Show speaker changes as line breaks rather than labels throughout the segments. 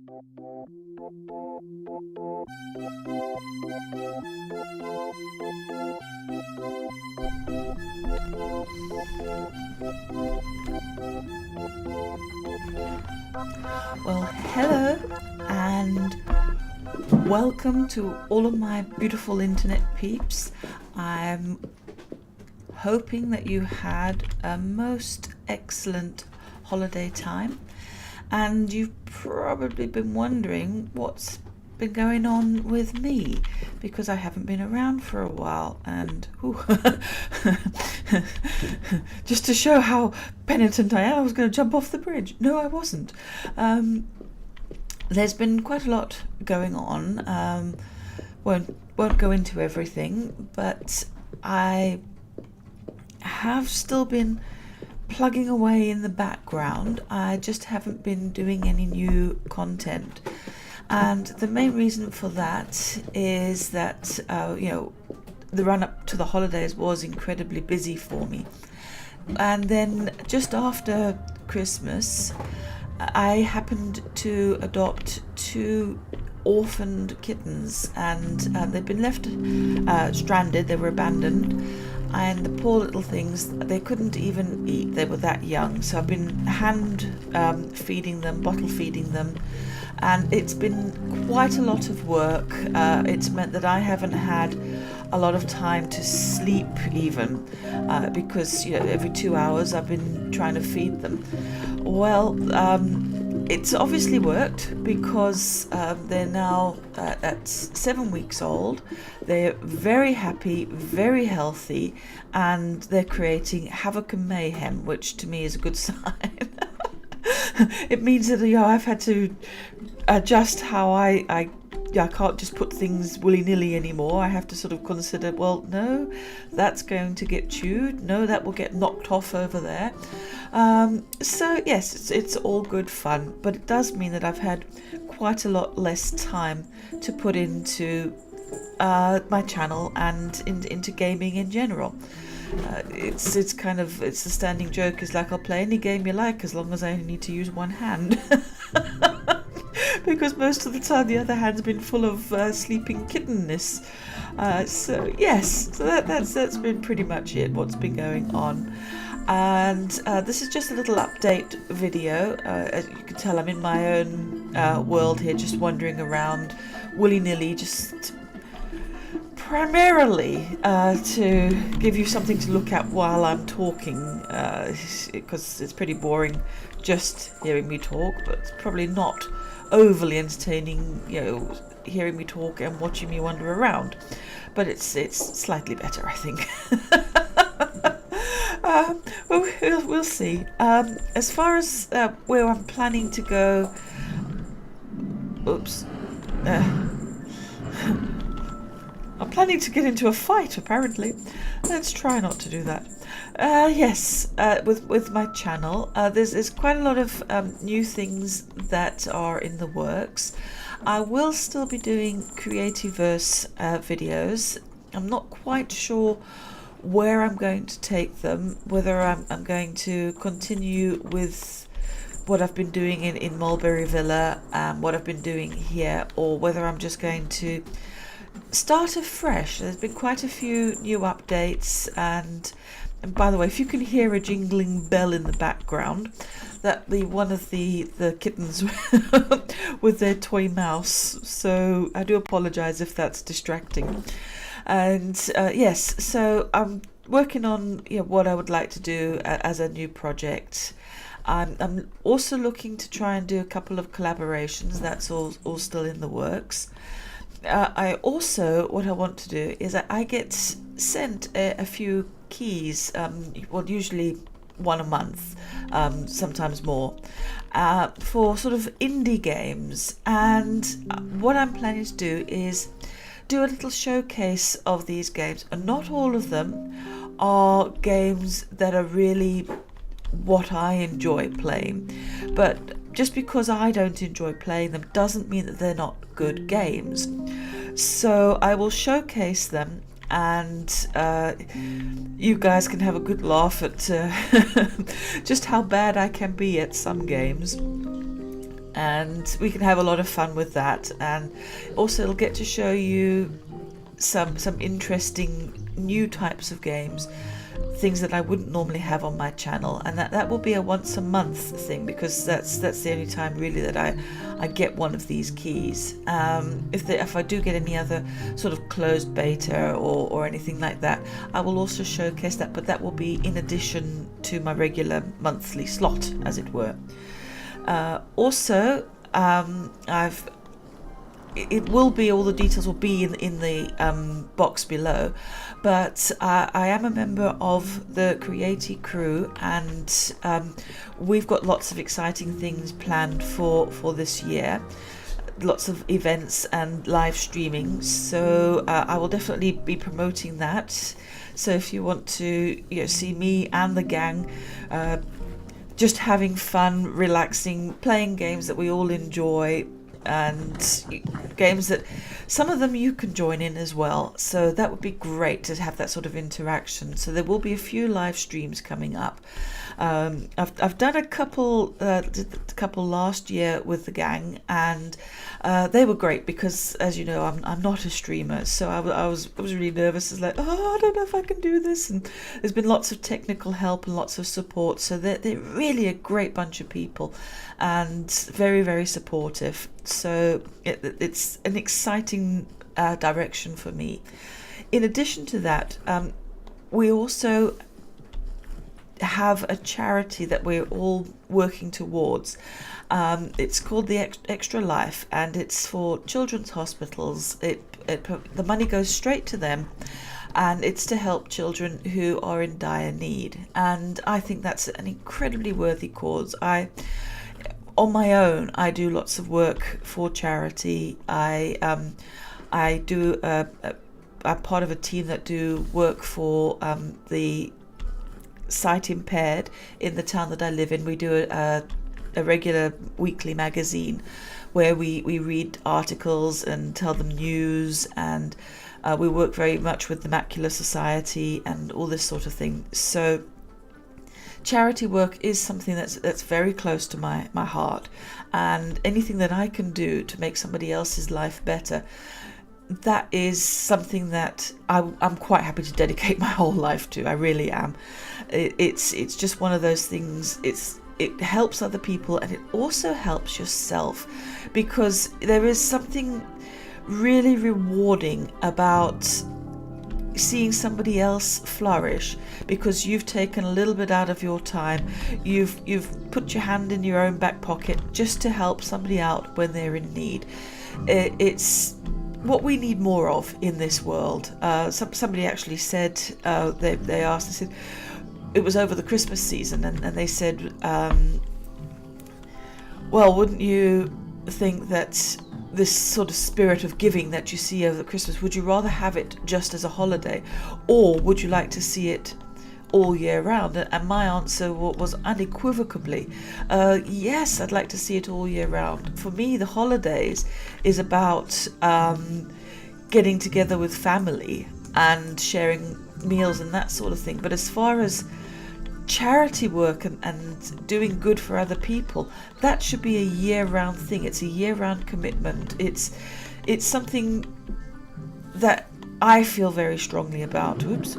Well, hello and welcome to all of my beautiful internet peeps. I'm hoping that you had a most excellent holiday time, and you've probably been wondering what's been going on with me, because I haven't been around for a while. And just to show how penitent I am, I was going to jump off the bridge. No, I wasn't. There's been quite a lot going on. Won't go into everything, but I have still been plugging away in the background. I just haven't been doing any new content. And the main reason for that is that, the run up to the holidays was incredibly busy for me. And then just after Christmas, I happened to adopt 2 orphaned kittens, and they'd been left stranded. They were abandoned, and the poor little things, they couldn't even eat. They were that young. So I've been hand feeding them, bottle feeding them, and it's been quite a lot of work. It's meant that I haven't had a lot of time to sleep even, because every 2 hours I've been trying to feed them. Well, it's obviously worked, because they're now at 7 weeks old. They're very happy, very healthy, and they're creating havoc and mayhem, which to me is a good sign. It means that I've had to adjust how I can't just put things willy-nilly anymore. I have to sort of consider, well, no, that's going to get chewed. No, that will get knocked off over there. So yes, it's all good fun, but it does mean that I've had quite a lot less time to put into my channel and into gaming in general. It's the standing joke is like, I'll play any game you like as long as I only need to use one hand. Because most of the time the other hand's been full of sleeping kittenness. So that's been pretty much it, what's been going on. And this is just a little update video. As you can tell, I'm in my own world here, just wandering around willy-nilly, just primarily to give you something to look at while I'm talking, because it's pretty boring just hearing me talk, but it's probably not overly entertaining, hearing me talk and watching me wander around. But it's slightly better, I think. Well, we'll see. As far as where I'm planning to go, I'm planning to get into a fight, apparently. Let's try not to do that. Yes, with my channel, there's quite a lot of new things that are in the works. I will still be doing Creativerse videos. I'm not quite sure where I'm going to take them, whether I'm going to continue with what I've been doing in Mulberry Villa, what I've been doing here, or whether I'm just going to start afresh. There's been quite a few new updates, and by the way, if you can hear a jingling bell in the background, that one of the kittens with their toy mouse, so I do apologize if that's distracting. And yes, so I'm working on what I would like to do as a new project. I'm also looking to try and do a couple of collaborations. That's all still in the works. What I want to do is I get sent a few keys, usually one a month, sometimes more, for sort of indie games. And what I'm planning to do is do a little showcase of these games. And not all of them are games that are really what I enjoy playing, but just because I don't enjoy playing them doesn't mean that they're not good games. So I will showcase them, and you guys can have a good laugh at just how bad I can be at some games. and we can have a lot of fun with that. And also it'll get to show you some interesting new types of games, things that I wouldn't normally have on my channel, and that will be a once a month thing, because that's the only time really that I get one of these keys. If I do get any other sort of closed beta or anything like that, I will also showcase that, but that will be in addition to my regular monthly slot, as it were. Also, it will be, all the details will be in the box below, but I am a member of the CreatiCrew, and we've got lots of exciting things planned for this year, lots of events and live streaming, so I will definitely be promoting that. So if you want to see me and the gang just having fun, relaxing, playing games that we all enjoy, and games that some of them you can join in as well, so that would be great to have that sort of interaction. So there will be a few live streams coming up. I've done a couple last year with the gang, and they were great, because as you know, I'm not a streamer, so I was really nervous. It's like, oh, I don't know if I can do this, and there's been lots of technical help and lots of support, so they're really a great bunch of people and very, very supportive. So it's an exciting direction for me. In addition to that, we also have a charity that we're all working towards. It's called the Extra Life, and it's for children's hospitals. The money goes straight to them, and it's to help children who are in dire need. And I think that's an incredibly worthy cause. On my own, I do lots of work for charity. I'm part of a team that do work for the sight impaired in the town that I live in. We do a regular weekly magazine where we read articles and tell them news, and we work very much with the Macular Society and all this sort of thing. So charity work is something that's very close to my heart, and anything that I can do to make somebody else's life better, that is something that I'm quite happy to dedicate my whole life to. I really am. It's just one of those things. It helps other people, and it also helps yourself, because there is something really rewarding about seeing somebody else flourish, because you've taken a little bit out of your time, you've put your hand in your own back pocket just to help somebody out when they're in need. It's what we need more of in this world. Somebody actually said, they asked, they said, it was over the Christmas season, and they said, well, wouldn't you think that this sort of spirit of giving that you see over Christmas, would you rather have it just as a holiday, or would you like to see it all year round? And my answer was unequivocally, yes, I'd like to see it all year round. For me, the holidays is about getting together with family and sharing meals and that sort of thing. But as far as charity work and doing good for other people, that should be a year-round thing. It's a year-round commitment. It's something that I feel very strongly about. Oops.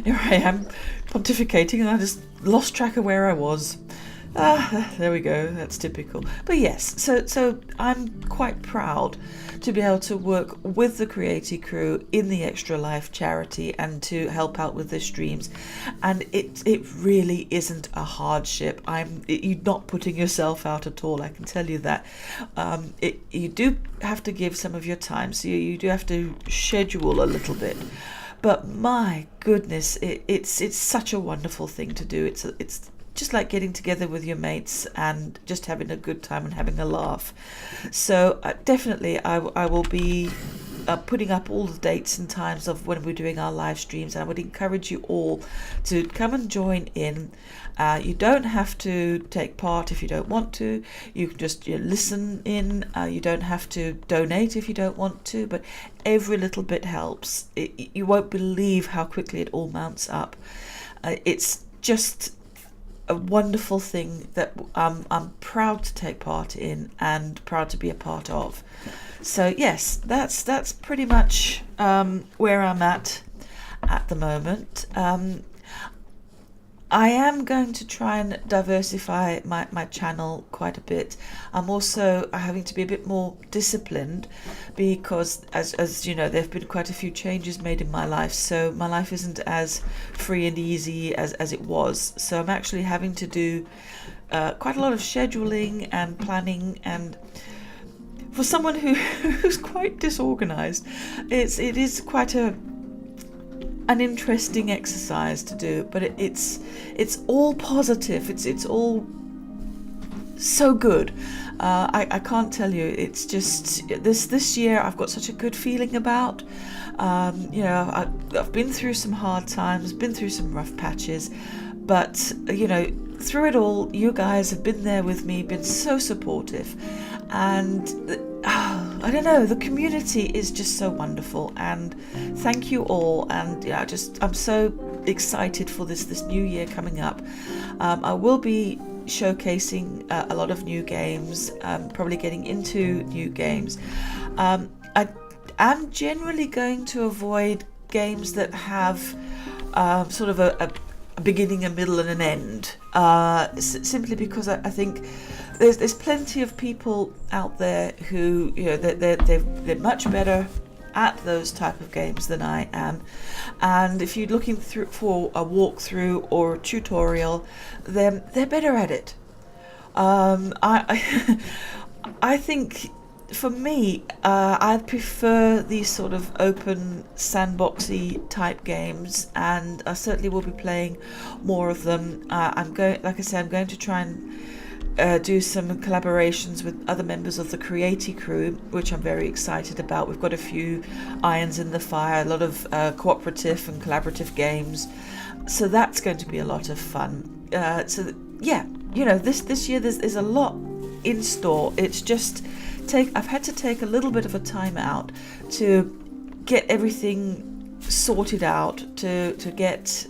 Here I am pontificating, and I just lost track of where I was. There we go. That's typical. But yes, so I'm quite proud to be able to work with the CreatiCrew in the Extra Life charity and to help out with the streams. And it really isn't a hardship. You're not putting yourself out at all, I can tell you that. You do have to give some of your time, so you do have to schedule a little bit. But my goodness, it's such a wonderful thing to do. It's just like getting together with your mates and just having a good time and having a laugh. So definitely I will be putting up all the dates and times of when we're doing our live streams, and I would encourage you all to come and join in. You don't have to take part if you don't want to. You can just listen in. You don't have to donate if you don't want to, but every little bit helps. You won't believe how quickly it all mounts up. It's just a wonderful thing that I'm proud to take part in and proud to be a part of. So yes, that's pretty much where I'm at the moment. I am going to try and diversify my channel quite a bit. I'm also having to be a bit more disciplined because, as you know, there have been quite a few changes made in my life. So my life isn't as free and easy as it was. So I'm actually having to do quite a lot of scheduling and planning. And for someone who's quite disorganized, it is quite an interesting exercise to do, but it's all positive. It's all so good. I can't tell you. It's just this year I've got such a good feeling about. I've been through some hard times, been through some rough patches, but through it all, you guys have been there with me, been so supportive, and I don't know, the community is just so wonderful, and thank you all. And I'm so excited for this new year coming up. I will be showcasing a lot of new games, probably getting into new games. I am generally going to avoid games that have sort of a beginning, a middle, and an end, simply because I think there's plenty of people out there who they're much better at those type of games than I am, and if you're looking for a walkthrough or a tutorial, then they're better at it. I think for me, I prefer these sort of open sandboxy type games, and I certainly will be playing more of them. I'm going to try and do some collaborations with other members of the CreatiCrew, which I'm very excited about. We've got a few irons in the fire, a lot of cooperative and collaborative games, so that's going to be a lot of fun. This year there's a lot in store. It's just I've had to take a little bit of a time out to get everything sorted out, to get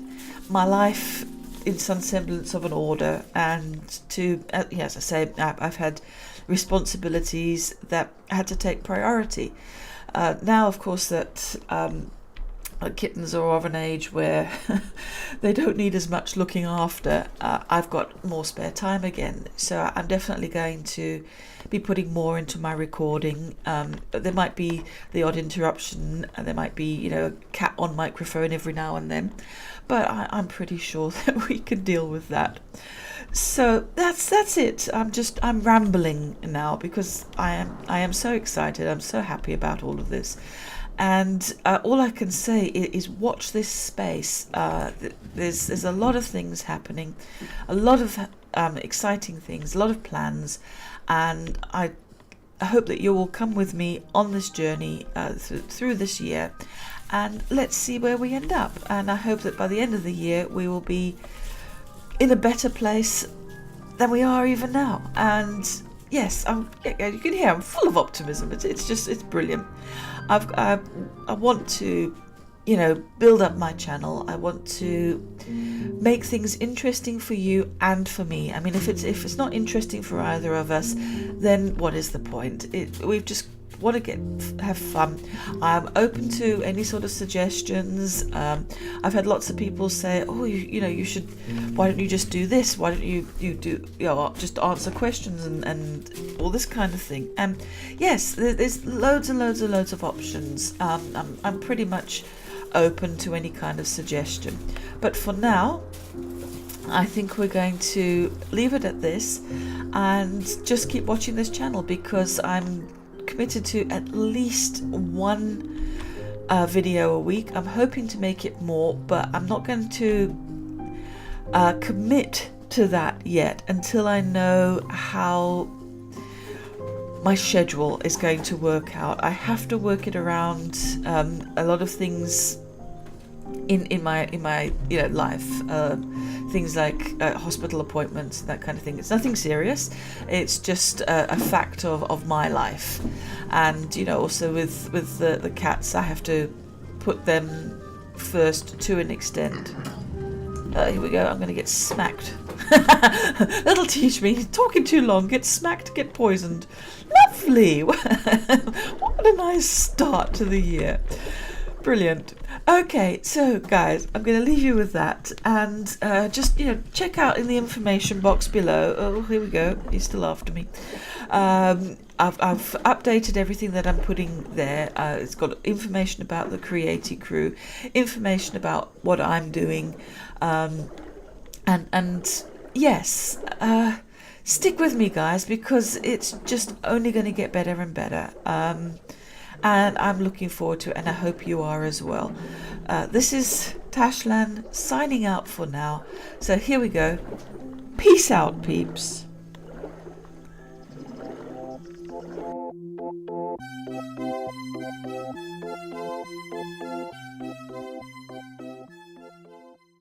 my life in some semblance of an order, and to, as I say, I've had responsibilities that had to take priority. Now, of course, that kittens are of an age where they don't need as much looking after, I've got more spare time again. So I'm definitely going to be putting more into my recording. There might be the odd interruption, and there might be a cat on microphone every now and then, but I'm pretty sure that we can deal with that. So that's it. I'm rambling now because I am so excited. I'm so happy about all of this. And all I can say is watch this space. There's a lot of things happening, a lot of exciting things, a lot of plans, and I hope that you will come with me on this journey through this year, and let's see where we end up. And I hope that by the end of the year we will be in a better place than we are even now. And yes, you can hear I'm full of optimism. It's brilliant. I want to, build up my channel. I want to make things interesting for you and for me. I mean, if it's not interesting for either of us, then what is the point? We've just want to have fun. I'm open to any sort of suggestions. I've had lots of people say, "Oh, you should. Why don't you just do this? Why don't you do just answer questions and all this kind of thing?" And yes, there's loads and loads and loads of options. I'm pretty much open to any kind of suggestion. But for now, I think we're going to leave it at this and just keep watching this channel, because I'm committed to at least one video a week. I'm hoping to make it more, but I'm not going to commit to that yet until I know how my schedule is going to work out. I have to work it around a lot of things in my life, things like hospital appointments and that kind of thing. It's nothing serious. It's just a fact of my life. And also with the cats, I have to put them first to an extent. Here we go. I'm going to get smacked. That'll teach me. Talking too long, get smacked, get poisoned. Lovely. What a nice start to the year. Brilliant. Okay, so guys, I'm going to leave you with that, and just check out in the information box below. Oh, here we go. He's still after me. I've updated everything that I'm putting there. It's got information about the CreatiCrew, information about what I'm doing, and yes, stick with me, guys, because it's just only going to get better and better. And I'm looking forward to it, and I hope you are as well. This is Tashlan signing out for now. So here we go. Peace out, peeps.